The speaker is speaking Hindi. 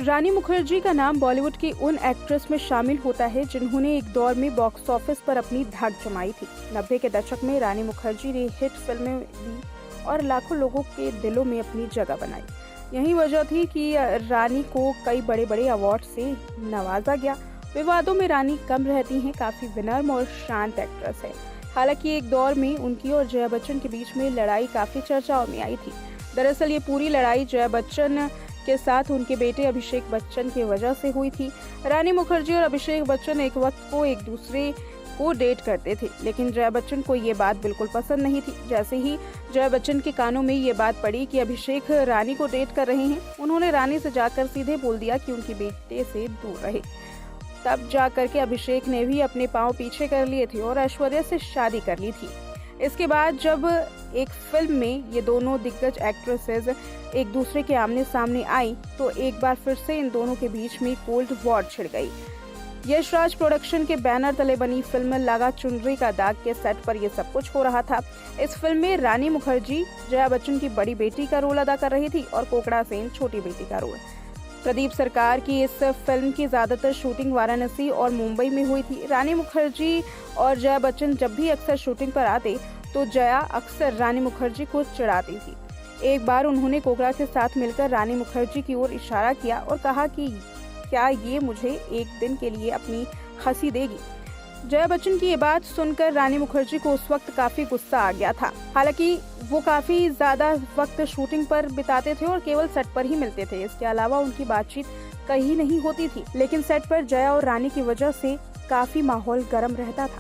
रानी मुखर्जी का नाम बॉलीवुड की उन एक्ट्रेस में शामिल होता है जिन्होंने एक दौर में बॉक्स ऑफिस पर अपनी धाक जमाई थी। 90 के दशक में रानी मुखर्जी ने हिट फिल्में दी और लाखों लोगों के दिलों में अपनी जगह बनाई। यही वजह थी कि रानी को कई बड़े बड़े अवार्ड से नवाजा गया। विवादों में रानी कम रहती हैं, काफी विनम्र और शांत एक्ट्रेस है। हालांकि एक दौर में उनकी और जया बच्चन के बीच में लड़ाई काफी चर्चाओं में आई थी। दरअसल ये पूरी लड़ाई जया बच्चन के साथ उनके बेटे अभिषेक बच्चन की वजह से हुई थी। रानी मुखर्जी और अभिषेक बच्चन एक वक्त को एक दूसरे को डेट करते थे, लेकिन जया बच्चन को ये बात बिल्कुल पसंद नहीं थी। जैसे ही जया बच्चन के कानों में ये बात पड़ी कि अभिषेक रानी को डेट कर रहे हैं, उन्होंने रानी से जाकर सीधे बोल दिया कि उनके बेटे से दूर रहे। तब जाकर के अभिषेक ने भी अपने पांव पीछे कर लिए थे और ऐश्वर्या से शादी कर ली थी। इसके बाद जब एक फिल्म में ये दोनों दिग्गज एक्ट्रेसेस एक दूसरे के आमने सामने आई तो एक बार फिर से इन दोनों के बीच में कोल्ड वॉर छिड़ गई। यशराज प्रोडक्शन के बैनर तले बनी फिल्म लगा चुनरी का दाग के सेट पर यह सब कुछ हो रहा था। इस फिल्म में रानी मुखर्जी जया बच्चन की बड़ी बेटी का रोल अदा कर रही थी और कोकड़ा सेन छोटी बेटी का रोल। प्रदीप सरकार की इस फिल्म की ज्यादातर शूटिंग वाराणसी और मुंबई में हुई थी। रानी मुखर्जी और जया बच्चन जब भी अक्सर शूटिंग पर आते तो जया अक्सर रानी मुखर्जी को चिढ़ाती थी। एक बार उन्होंने कोकड़ा के साथ मिलकर रानी मुखर्जी की ओर इशारा किया और कहा कि क्या ये मुझे एक दिन के लिए अपनी हंसी देगी। जया बच्चन की ये बात सुनकर रानी मुखर्जी को उस वक्त काफी गुस्सा आ गया था। हालांकि वो काफी ज्यादा वक्त शूटिंग पर बिताते थे और केवल सेट पर ही मिलते थे। इसके अलावा उनकी बातचीत कहीं नहीं होती थी, लेकिन सेट पर जया और रानी की वजह से काफी माहौल गर्म रहता था।